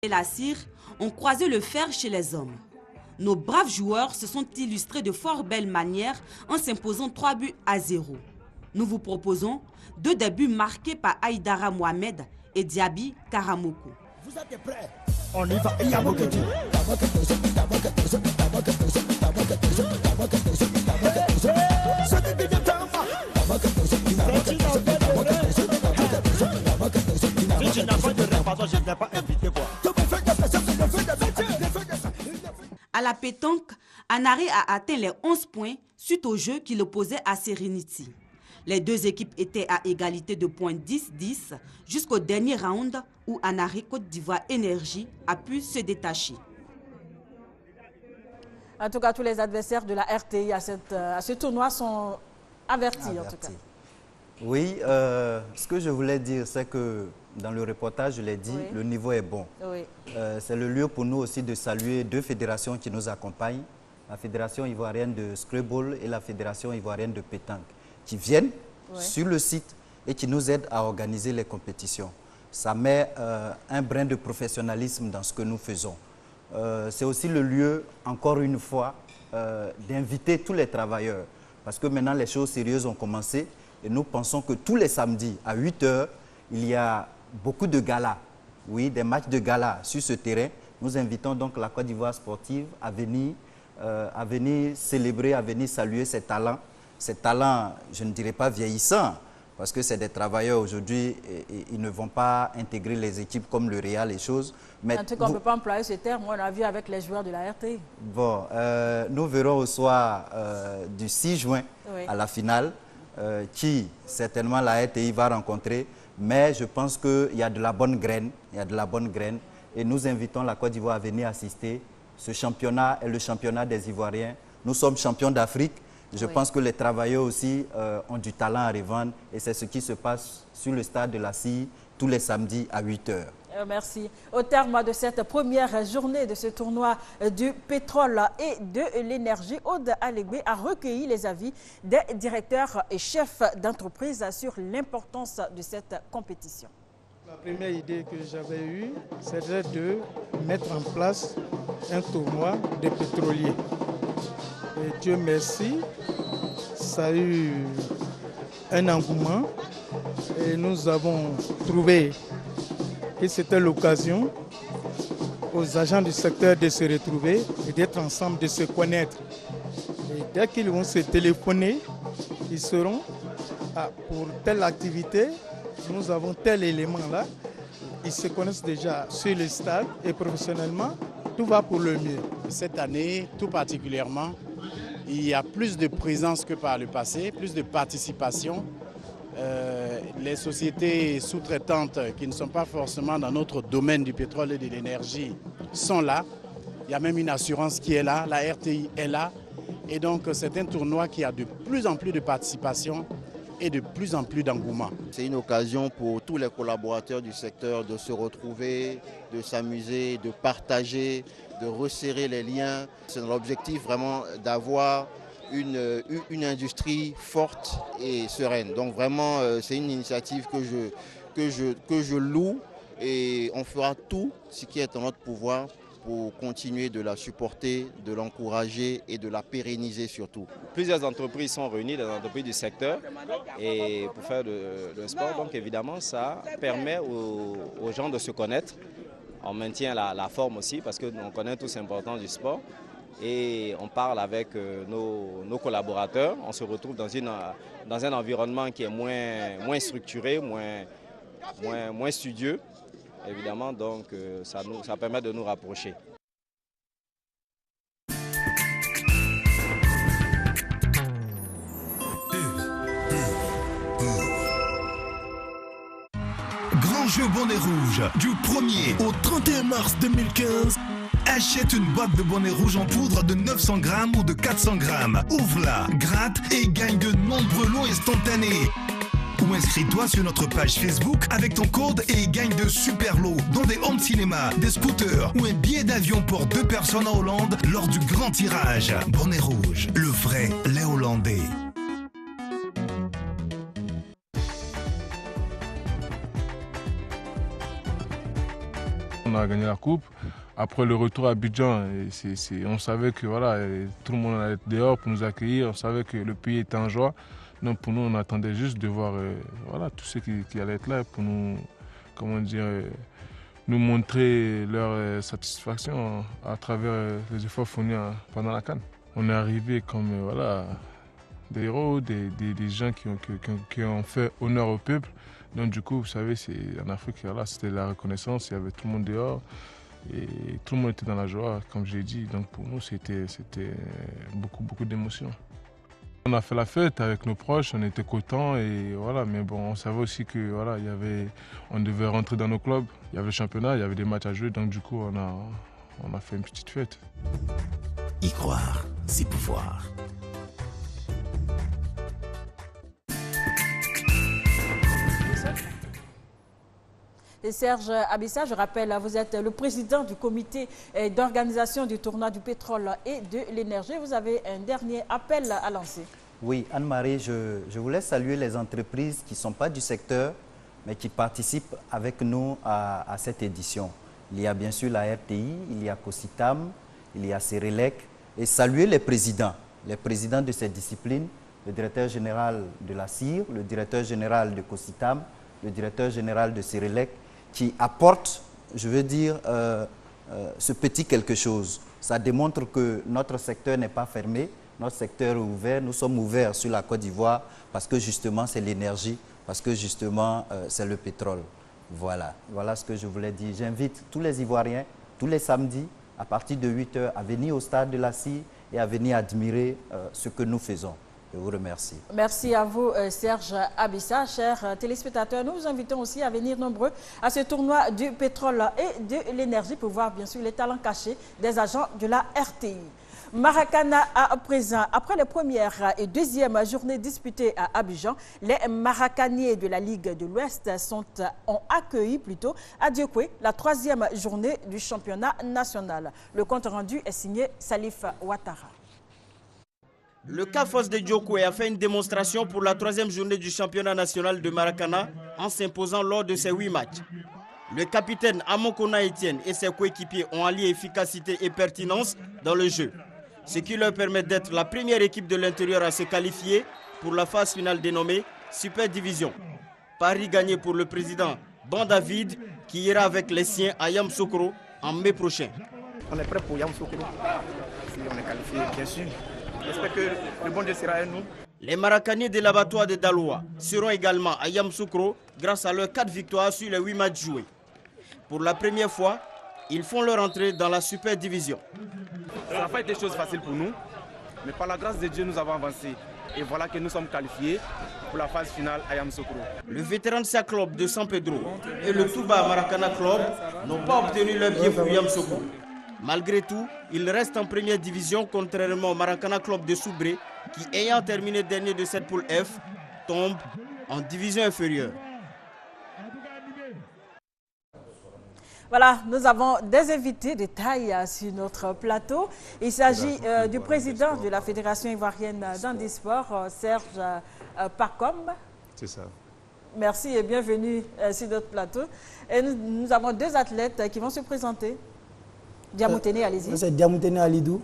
et la cire ont croisé le fer chez les hommes. Nos braves joueurs se sont illustrés de fort belles manières en s'imposant 3-0. Nous vous proposons 2 débuts marqués par Aïdara Mohamed et Diaby Karamoko. Vous êtes prêts? On y va. À la pétanque, Anari a atteint les 11 points suite au jeu qui l'opposait à Serenity. Les 2 équipes étaient à égalité de points 10-10 jusqu'au dernier round où Anari Côte d'Ivoire Énergie a pu se détacher. En tout cas, tous les adversaires de la RTI à ce tournoi sont avertis. En tout cas. Oui, ce que je voulais dire, c'est que dans le reportage, je l'ai dit, oui, le niveau est bon. Oui. C'est le lieu pour nous aussi de saluer 2 fédérations qui nous accompagnent, la Fédération ivoirienne de Scrabble et la Fédération ivoirienne de pétanque, qui viennent sur le site et qui nous aident à organiser les compétitions. Ça met un brin de professionnalisme dans ce que nous faisons. C'est aussi le lieu, encore une fois, d'inviter tous les travailleurs, parce que maintenant les choses sérieuses ont commencé et nous pensons que tous les samedis à 8 h, il y a beaucoup de galas, oui, des matchs de gala sur ce terrain. Nous invitons donc la Côte d'Ivoire sportive à venir célébrer, à venir saluer ces talents, je ne dirais pas vieillissants, parce que c'est des travailleurs aujourd'hui, ils ne vont pas intégrer les équipes comme le Real et choses. Mais en tout cas, on ne peut pas employer ce terme, on l'a vu avec les joueurs de la RTI. Bon, nous verrons au soir du 6 juin à la finale, qui certainement la RTI va rencontrer. Mais je pense qu'il y a de la bonne graine, et nous invitons la Côte d'Ivoire à venir assister. Ce championnat est le championnat des Ivoiriens. Nous sommes champions d'Afrique. Je pense que les travailleurs aussi ont du talent à revendre, et c'est ce qui se passe sur le stade de la CIE tous les samedis à 8 h. Merci. Au terme de cette première journée de ce tournoi du pétrole et de l'énergie, Aude Alégbé a recueilli les avis des directeurs et chefs d'entreprise sur l'importance de cette compétition. La première idée que j'avais eue, c'était de mettre en place un tournoi de pétroliers. Et Dieu merci, ça a eu un engouement et nous avons trouvé que c'était l'occasion aux agents du secteur de se retrouver et d'être ensemble, de se connaître. Et dès qu'ils vont se téléphoner, ils seront pour telle activité, nous avons tel élément là. Ils se connaissent déjà sur le stade et professionnellement, tout va pour le mieux. Cette année, tout particulièrement, il y a plus de présence que par le passé, plus de participation. Les sociétés sous-traitantes qui ne sont pas forcément dans notre domaine du pétrole et de l'énergie sont là. Il y a même une assurance qui est là, la RTI est là. Et donc c'est un tournoi qui a de plus en plus de participation et de plus en plus d'engouement. C'est une occasion pour tous les collaborateurs du secteur de se retrouver, de s'amuser, de partager, de resserrer les liens. C'est l'objectif vraiment d'avoir une industrie forte et sereine. Donc vraiment, c'est une initiative que je loue, et on fera tout ce qui est en notre pouvoir pour continuer de la supporter, de l'encourager et de la pérenniser surtout. Plusieurs entreprises sont réunies, des entreprises du secteur, et pour faire le sport. Donc évidemment, ça permet aux gens de se connaître. On maintient la forme aussi, parce qu'on connaît tous l'importance du sport. Et on parle avec nos collaborateurs. On se retrouve dans un environnement qui est moins structuré, moins studieux, évidemment. Donc ça permet de nous rapprocher. Grand jeu bonnet rouge du 1er au 31 mars 2015. Achète une boîte de bonnet rouge en poudre de 900 grammes ou de 400 grammes. Ouvre-la, gratte et gagne de nombreux lots instantanés. Ou inscris-toi sur notre page Facebook avec ton code et gagne de super lots, dont des home cinéma, des scooters ou un billet d'avion pour 2 personnes en Hollande lors du grand tirage. Bonnet rouge, le vrai lait hollandais. On a gagné la coupe. Après le retour à Abidjan, on savait que voilà, tout le monde allait être dehors pour nous accueillir. On savait que le pays était en joie. Donc pour nous, on attendait juste de voir voilà, tous ceux qui allaient être là pour nous, comment dire, nous montrer leur satisfaction à travers les efforts fournis pendant la CAN. On est arrivé comme voilà, des héros, des gens qui ont fait honneur au peuple. Donc du coup, vous savez, en Afrique, voilà, c'était la reconnaissance, il y avait tout le monde dehors et tout le monde était dans la joie, comme je l'ai dit. Donc pour nous, c'était beaucoup d'émotions. On a fait la fête avec nos proches, on était contents et voilà, mais bon, on savait aussi que voilà, on devait rentrer dans nos clubs, il y avait le championnat, il y avait des matchs à jouer, donc du coup, on a fait une petite fête. Y croire, c'est pouvoir. Et Serge Abissa, je rappelle, vous êtes le président du comité d'organisation du tournoi du pétrole et de l'énergie. Vous avez un dernier appel à lancer. Oui, Anne-Marie, je voulais saluer les entreprises qui ne sont pas du secteur, mais qui participent avec nous à cette édition. Il y a bien sûr la RTI, il y a Cositam, il y a Serelec, et saluer les présidents de ces disciplines, le directeur général de la CIR, le directeur général de Cositam, le directeur général de Serelec, qui apporte, je veux dire, ce petit quelque chose. Ça démontre que notre secteur n'est pas fermé, notre secteur est ouvert, nous sommes ouverts sur la Côte d'Ivoire parce que justement c'est l'énergie, parce que justement c'est le pétrole. Voilà ce que je voulais dire. J'invite tous les Ivoiriens, tous les samedis, à partir de 8 h, à venir au stade de la CIR et à venir admirer ce que nous faisons. Je vous remercie. Merci à vous, Serge Abissa. Chers téléspectateurs, nous vous invitons aussi à venir nombreux à ce tournoi du pétrole et de l'énergie pour voir bien sûr les talents cachés des agents de la RTI. Maracana à présent. Après les premières et deuxième journées disputées à Abidjan, les Maracaniers de la Ligue de l'Ouest ont accueilli plutôt à Diokwe la troisième journée du championnat national. Le compte rendu est signé Salif Ouattara. Le CAFOS de Diokwe a fait une démonstration pour la troisième journée du championnat national de Maracana en s'imposant lors de ses 8 matchs. Le capitaine Amokona Etienne et ses coéquipiers ont allié efficacité et pertinence dans le jeu, ce qui leur permet d'être la première équipe de l'intérieur à se qualifier pour la phase finale dénommée Super Division. Pari gagné pour le président Ban David qui ira avec les siens à Yamoussoukro en mai prochain. On est prêt pour Yamoussoukro. Si on est qualifié, bien sûr. J'espère que le bon Dieu sera avec nous. Les Maracaniers de l'abattoir de Daloa seront également à Yamoussoukro grâce à leurs 4 victoires sur les 8 matchs joués. Pour la première fois, ils font leur entrée dans la Super Division. Ça n'a pas été chose facile pour nous, mais par la grâce de Dieu, nous avons avancé. Et voilà que nous sommes qualifiés pour la phase finale à Yamoussoukro. Le Vétéransia Club de San Pedro et le Touba Maracana Club n'ont pas obtenu leur billet pour Yamoussoukro. Malgré tout, ils restent en première division contrairement au Maracana Club de Soubré qui, ayant terminé dernier de cette poule F, tombe en division inférieure. Voilà, nous avons des invités de taille sur notre plateau. Il s'agit du président de la Fédération ivoirienne d'handisport, Serge Pacom. C'est ça. Merci et bienvenue sur notre plateau. Et nous avons 2 athlètes qui vont se présenter. Diamoutene, allez-y. C'est Diamoutene Alidou.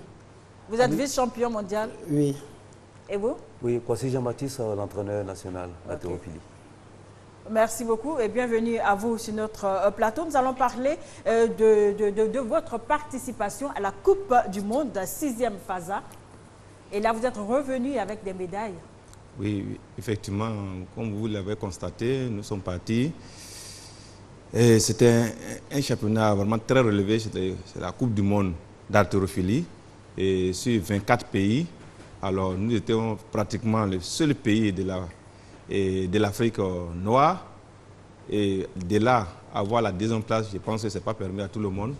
Vous êtes vice-champion mondial? Oui. Et vous? Oui, Kwasi Jean-Baptiste, l'entraîneur national d'haltérophilie. Merci beaucoup et bienvenue à vous sur notre plateau. Nous allons parler de votre participation à la Coupe du Monde 6e FASA. Et là, vous êtes revenu avec des médailles. Oui, effectivement, comme vous l'avez constaté, nous sommes partis. C'était un championnat vraiment très relevé, c'est la Coupe du Monde d'haltérophilie. Et sur 24 pays, alors nous étions pratiquement le seul pays de l'Afrique noire. Et de là, avoir la 2e place, je pense que ce n'est pas permis à tout le monde.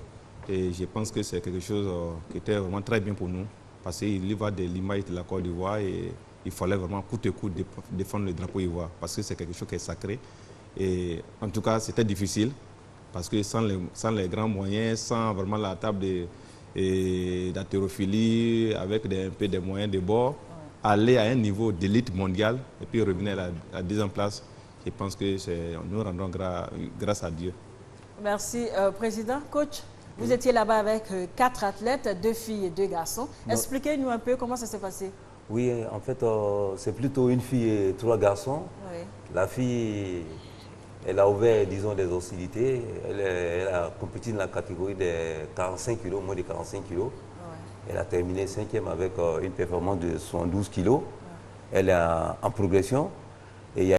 Et je pense que c'est quelque chose qui était vraiment très bien pour nous. Parce qu'il y va de l'image de la Côte d'Ivoire et il fallait vraiment coûte que coûte défendre le drapeau ivoire. Parce que c'est quelque chose qui est sacré. Et en tout cas, c'était difficile. Parce que sans les grands moyens, sans vraiment la table d'haltérophilie, avec un peu des moyens de bord, aller à un niveau d'élite mondiale et puis revenir à la 2e place, je pense que nous rendons grâce à Dieu. Merci, Président. Coach, vous étiez là-bas avec 4 athlètes, 2 filles et 2 garçons. Expliquez-nous un peu comment ça s'est passé. Oui, en fait, c'est plutôt une fille et 3 garçons. Oui. La fille, elle a ouvert, disons, des hostilités. Elle a compétit dans la catégorie des 45 kg, moins de 45 kg. Ouais. Elle a terminé 5e avec une performance de 72 kg. Ouais. Elle est en progression.